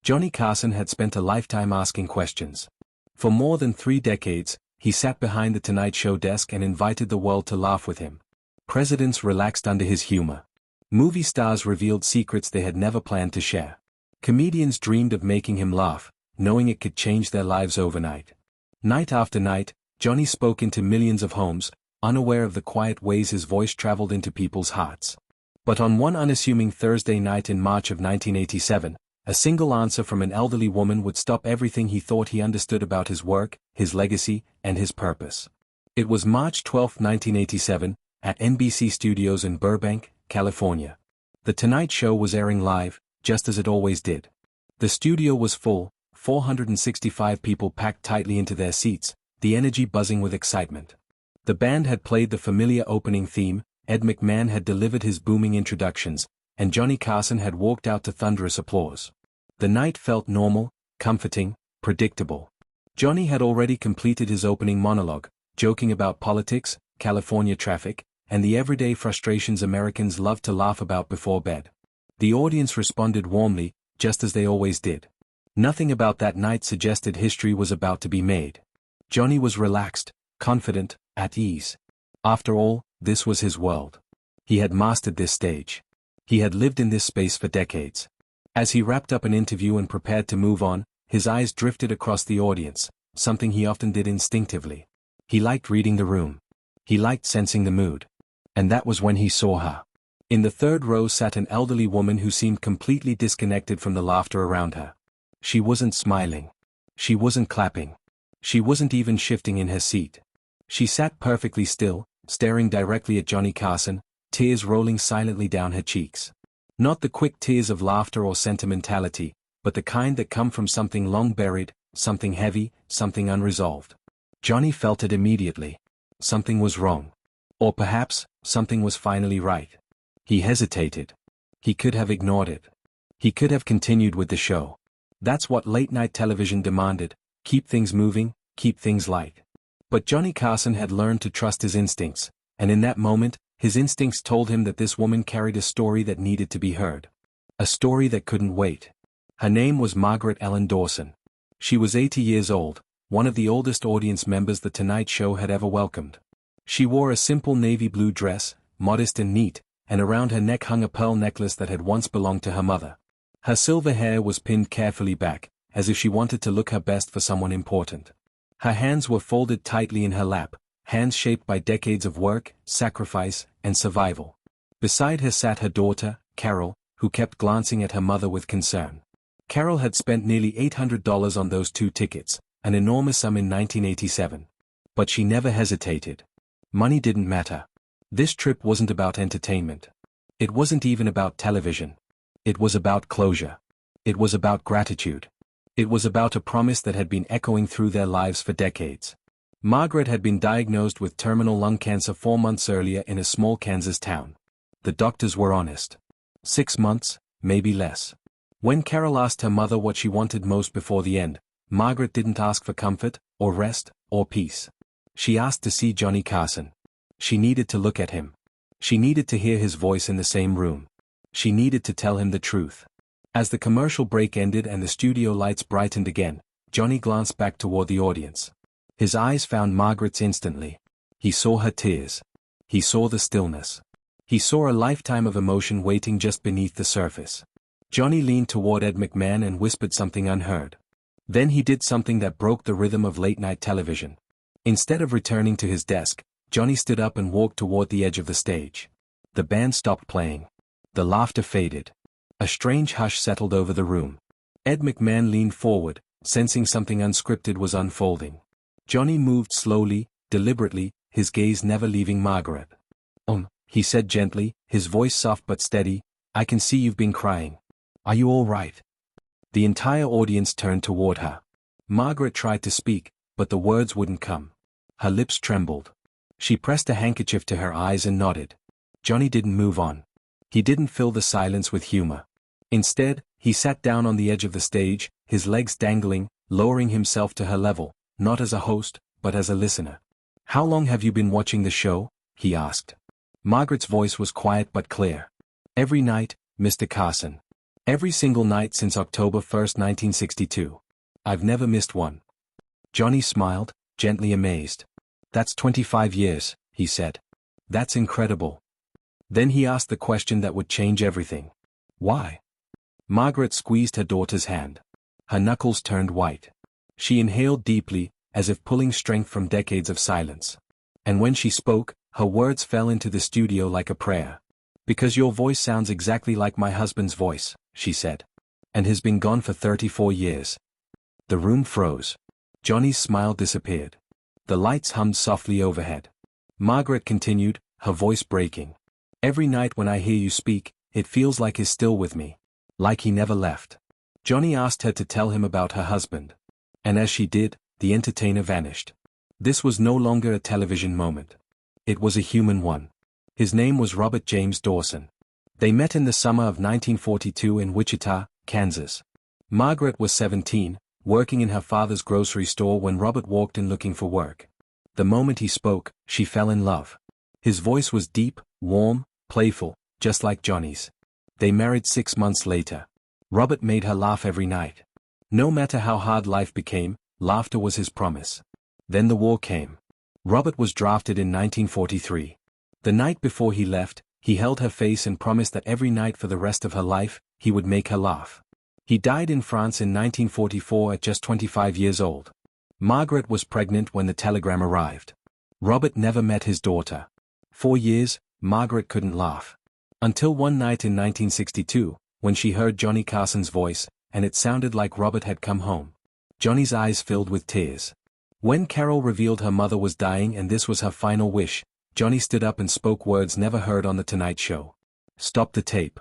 Johnny Carson had spent a lifetime asking questions. For more than 3 decades, he sat behind the Tonight Show desk and invited the world to laugh with him. Presidents relaxed under his humor. Movie stars revealed secrets they had never planned to share. Comedians dreamed of making him laugh, knowing it could change their lives overnight. Night after night, Johnny spoke into millions of homes, unaware of the quiet ways his voice traveled into people's hearts. But on one unassuming Thursday night in March of 1987, a single answer from an elderly woman would stop everything he thought he understood about his work, his legacy, and his purpose. It was March 12, 1987, at NBC Studios in Burbank, California. The Tonight Show was airing live, just as it always did. The studio was full, 465 people packed tightly into their seats, the energy buzzing with excitement. The band had played the familiar opening theme, Ed McMahon had delivered his booming introductions, and Johnny Carson had walked out to thunderous applause. The night felt normal, comforting, predictable. Johnny had already completed his opening monologue, joking about politics, California traffic, and the everyday frustrations Americans love to laugh about before bed. The audience responded warmly, just as they always did. Nothing about that night suggested history was about to be made. Johnny was relaxed, confident, at ease. After all, this was his world. He had mastered this stage. He had lived in this space for decades. As he wrapped up an interview and prepared to move on, his eyes drifted across the audience, something he often did instinctively. He liked reading the room. He liked sensing the mood. And that was when he saw her. In the third row sat an elderly woman who seemed completely disconnected from the laughter around her. She wasn't smiling. She wasn't clapping. She wasn't even shifting in her seat. She sat perfectly still, staring directly at Johnny Carson, tears rolling silently down her cheeks. Not the quick tears of laughter or sentimentality, but the kind that come from something long buried, something heavy, something unresolved. Johnny felt it immediately. Something was wrong. Or perhaps, something was finally right. He hesitated. He could have ignored it. He could have continued with the show. That's what late-night television demanded: keep things moving, keep things light. But Johnny Carson had learned to trust his instincts, and in that moment, his instincts told him that this woman carried a story that needed to be heard. A story that couldn't wait. Her name was Margaret Dawson. She was 80 years old, one of the oldest audience members The Tonight Show had ever welcomed. She wore a simple navy blue dress, modest and neat, and around her neck hung a pearl necklace that had once belonged to her mother. Her silver hair was pinned carefully back, as if she wanted to look her best for someone important. Her hands were folded tightly in her lap, hands shaped by decades of work, sacrifice, and survival. Beside her sat her daughter, Carol, who kept glancing at her mother with concern. Carol had spent nearly $800 on those 2 tickets, an enormous sum in 1987. But she never hesitated. Money didn't matter. This trip wasn't about entertainment. It wasn't even about television. It was about closure. It was about gratitude. It was about a promise that had been echoing through their lives for decades. Margaret had been diagnosed with terminal lung cancer 4 months earlier in a small Kansas town. The doctors were honest. 6 months, maybe less. When Carol asked her mother what she wanted most before the end, Margaret didn't ask for comfort, or rest, or peace. She asked to see Johnny Carson. She needed to look at him. She needed to hear his voice in the same room. She needed to tell him the truth. As the commercial break ended and the studio lights brightened again, Johnny glanced back toward the audience. His eyes found Margaret's instantly. He saw her tears. He saw the stillness. He saw a lifetime of emotion waiting just beneath the surface. Johnny leaned toward Ed McMahon and whispered something unheard. Then he did something that broke the rhythm of late-night television. Instead of returning to his desk, Johnny stood up and walked toward the edge of the stage. The band stopped playing. The laughter faded. A strange hush settled over the room. Ed McMahon leaned forward, sensing something unscripted was unfolding. Johnny moved slowly, deliberately, his gaze never leaving Margaret. He said gently, his voice soft but steady, "I can see you've been crying. Are you all right?" The entire audience turned toward her. Margaret tried to speak, but the words wouldn't come. Her lips trembled. She pressed a handkerchief to her eyes and nodded. Johnny didn't move on. He didn't fill the silence with humor. Instead, he sat down on the edge of the stage, his legs dangling, lowering himself to her level, not as a host, but as a listener. "How long have you been watching the show?" he asked. Margaret's voice was quiet but clear. "Every night, Mr. Carson." Every single night since October 1st, 1962. I've never missed one. Johnny smiled, gently amazed. That's 25 years, he said. That's incredible. Then he asked the question that would change everything. Why? Margaret squeezed her daughter's hand. Her knuckles turned white. She inhaled deeply, as if pulling strength from decades of silence. And when she spoke, her words fell into the studio like a prayer. Because your voice sounds exactly like my husband's voice, she said. And has been gone for 34 years. The room froze. Johnny's smile disappeared. The lights hummed softly overhead. Margaret continued, her voice breaking. Every night when I hear you speak, it feels like he's still with me. Like he never left. Johnny asked her to tell him about her husband. And as she did, the entertainer vanished. This was no longer a television moment. It was a human one. His name was Robert James Dawson. They met in the summer of 1942 in Wichita, Kansas. Margaret was 17, working in her father's grocery store when Robert walked in looking for work. The moment he spoke, she fell in love. His voice was deep, warm, playful, just like Johnny's. They married 6 months later. Robert made her laugh every night. No matter how hard life became, laughter was his promise. Then the war came. Robert was drafted in 1943. The night before he left, he held her face and promised that every night for the rest of her life, he would make her laugh. He died in France in 1944 at just 25 years old. Margaret was pregnant when the telegram arrived. Robert never met his daughter. 4 years, Margaret couldn't laugh. Until one night in 1962, when she heard Johnny Carson's voice, and it sounded like Robert had come home. Johnny's eyes filled with tears. When Carol revealed her mother was dying and this was her final wish, Johnny stood up and spoke words never heard on The Tonight Show. Stop the tape.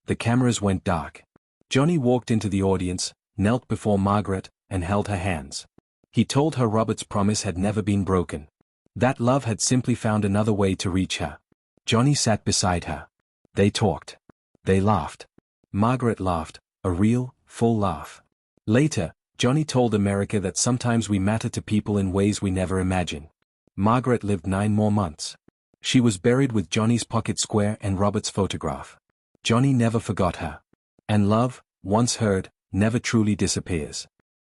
The cameras went dark. Johnny walked into the audience, knelt before Margaret, and held her hands. He told her Robert's promise had never been broken. That love had simply found another way to reach her. Johnny sat beside her. They talked. They laughed. Margaret laughed, a real, full laugh. Later, Johnny told America that sometimes we matter to people in ways we never imagine. Margaret lived 9 more months. She was buried with Johnny's pocket square and Robert's photograph. Johnny never forgot her. And love, once heard, never truly disappears.